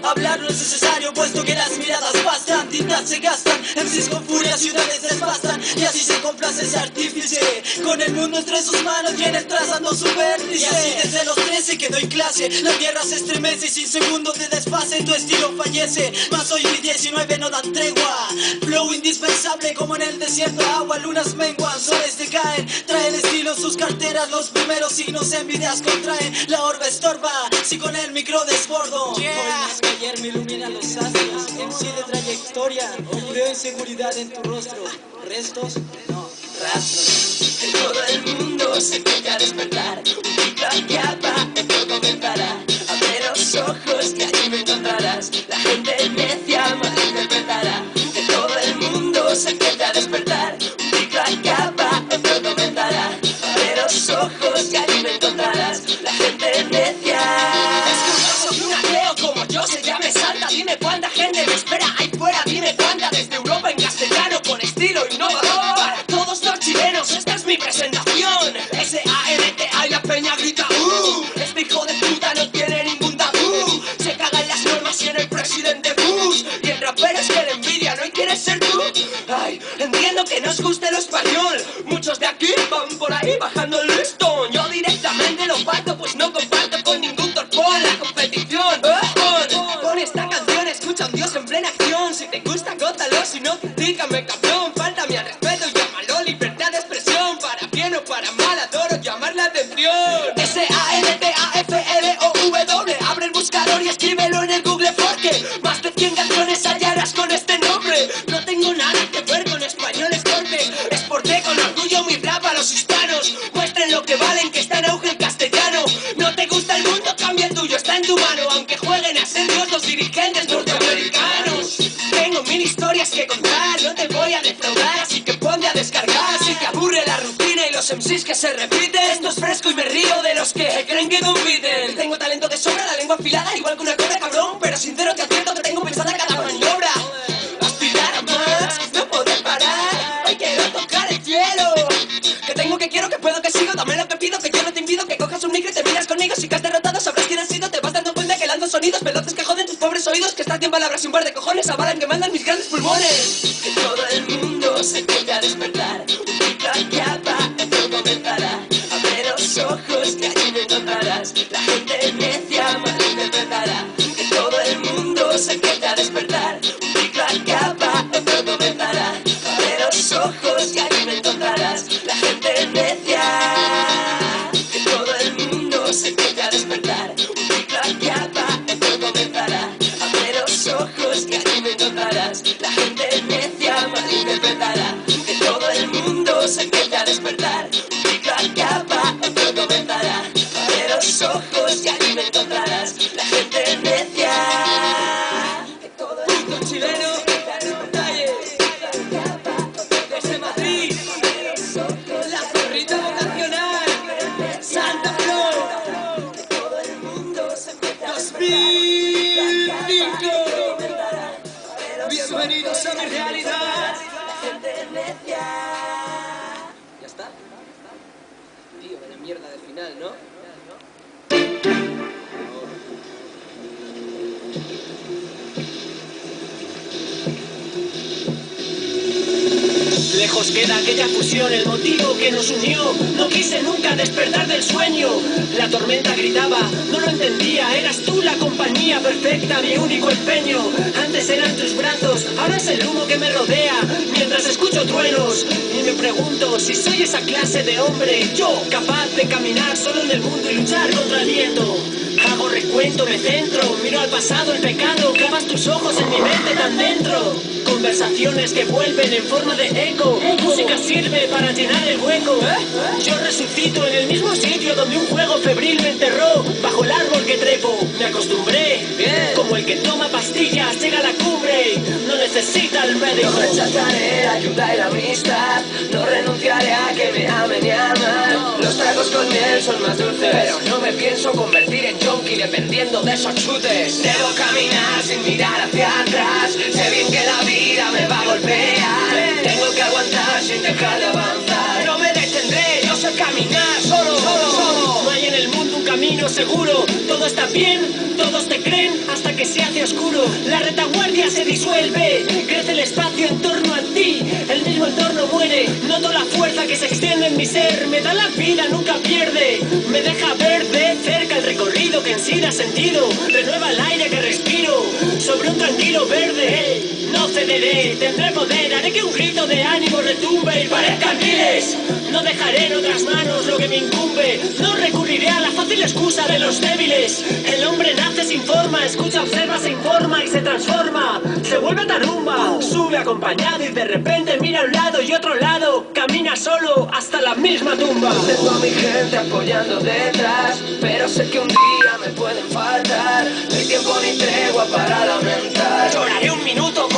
Hablar no es necesario, puesto que las miradas bastan. Tintas se gastan, MCs con furia, ciudades desbastan. Y así se complace ese artífice, con el mundo entre sus manos viene trazando su vértice. Y así desde los 13 que doy clase, la tierra se estremece y sin segundos de desfase tu estilo fallece. Mas hoy mi 19 no dan tregua, flow indispensable como en el desierto agua. Lunas menguan, soles decaen, traen estilo en sus carteras. Los primeros signos envidias contraen, la orbe estorba si con el micro desbordo. Hoy más que ayer me iluminan los astros, MC de trayectoria, veo inseguridad en tu rostro, restos, no, rastros. Todo el mundo se empieza a despertar, un ciclo acaba, otro comenzará. Abre los ojos que allí me encontrarás, la gente necia malinterpretará. Que todo el mundo se empieza a despertar, un ciclo acaba, otro comenzará. Abre los ojos que allí me encontrarás, la gente necia. Es curioso que un ateo como yo se llame Santa. Dime cuánta gente me espera ahí fuera, dime cuánta desde Europa en castellano con estilo innovador. Para todos los chilenos esta es mi presentación. S-A-N-T-A y la peña grita este hijo de puta no tiene ningún tabú. Se caga en las normas y en el presidente Bush. Y el rapero es que le envidia, ¿no? ¿Y quieres ser tú? Ay, entiendo que no os guste lo español. Muchos de aquí van por ahí bajando el listón. Yo directamente lo parto, pues no comparto con ningún torpón la competición. Pon esta canción, escucha a un dios en plena acción. Si te gusta, gózalo, si no, dígame cabrón. Fáltame al respeto y llámalo libertad de expresión. Para bien o para mal, adoro llamar la atención. S-A-N-T-A-F-L-O-W. Abre el buscador y escríbelo en el Google porque más de 100 canciones hallarás con este nombre. No tengo nada que ver con españoles torpes. Exporté con orgullo mi rap a los hispanos. Muestren lo que valen, que está en auge el castellano. No te gusta el mundo, cambia el tuyo, está en tu mano. Aunque jueguen a ser Dios los dirigentes norteamericanos. Tengo mil historias que contar, no te voy a defraudar, así que ponte a descargar. Si te aburre la rutina y los MCs que se repiten, esto es fresco y me río de los que creen que compiten. Tengo talento de sobra, la lengua afilada igual que una cobra, cabrón. Pero sincero te advierto que tengo pensada cada maniobra. Aspirar a más, no poder parar. Hoy quiero tocar el cielo. Que tengo, que quiero, que puedo, que sigo. Dame lo que pido, que yo no te invido. Que cojas un micro y te miras conmigo. Si que has derrotado sabrás quién has sido. Te vas dando cuenta que lanzo sonidos veloces que joden tus pobres oídos. Que estás en palabras y un par de cojones avalan que mandan mis grandes pulmones. Que todo el mundo se empieza a despertar, un ciclo acaba, otro comenzará. Abre los ojos que allí me encontrarás, la gente necia malinterpretará. Que todo el mundo se empieza a despertar, un ciclo acaba, otro comenzará. Abre los ojos que allí me encontrarás, la gente necia. Que todo el mundo se empieza a despertar, un ciclo acaba, otro comenzará. Abre los ojos que allí me encontrarás, la gente necia malinterpretará. Que todo el mundo se empieza a despertar, un ciclo acaba, otro comenzará. Abre los ojos que allí me encontrarás, la gente necia. Que todo el mundo chileno, talle, desde Madrid, la zorrita vocacional, Santa Flor, 2005. Bienvenidos a mi realidad. ¿Ya está? Tío, de mierda de final, ¿no? Lejos queda aquella fusión, el motivo que nos unió. No quise nunca despertar del sueño. La tormenta gritaba, no lo entendía. Eras tú la compañía perfecta, mi único empeño. Antes eran tus brazos, ahora es el humo que me rodea. Mientras escucho truenos y me pregunto si soy esa clase de hombre. Yo, capaz de caminar solo en el mundo y luchar contra el viento. Hago recuento, me centro, miro al pasado, el pecado. Clavas tus ojos en mi mente tan dentro. Conversaciones que vuelven en forma de eco. Música sirve para llenar el hueco. Yo resucito en el mismo sitio donde un juego febril me enterró. Bajo el árbol que trepo, me acostumbré. Como el que toma pastillas, llega a la cumbre. No necesita el médico. No rechazaré la ayuda y la amistad. No renunciaré a que me amen y aman. Los tragos con miel son más dulces, pero no me pienso convertir en junkie dependiendo de esos chutes. Debo caminar sin mirar hacia atrás. Sé bien que la vida me va a golpear. Tengo que aguantar sin dejar de avanzar. No me detendré, yo sé caminar solo. No hay en el mundo un camino seguro. Todo está bien, todos te creen hasta que se hace oscuro. La retaguardia se disuelve, crece el espacio en torno a ti. El mismo entorno muere, noto la fuerza que se extiende en mi ser. Me da la vida, nunca pierde. Me deja ver de cerca el recorrido que en sí da sentido. Renueva el aire que respiro sobre un tranquilo verde. No cederé, tendré poder, haré que un grito de ánimo retumbe y parezcan miles. No dejaré en otras manos lo que me incumbe. No recurriré a la fácil excusa de los débiles. El hombre nace sin forma, escucha, observa, se informa y se transforma. Se vuelve tarumba, sube acompañado y de repente mira a un lado y otro lado. Camina solo hasta la misma tumba. Tengo a mi gente apoyando detrás, pero sé que un día me pueden faltar. No hay tiempo ni tregua para lamentar. Lloraré un minuto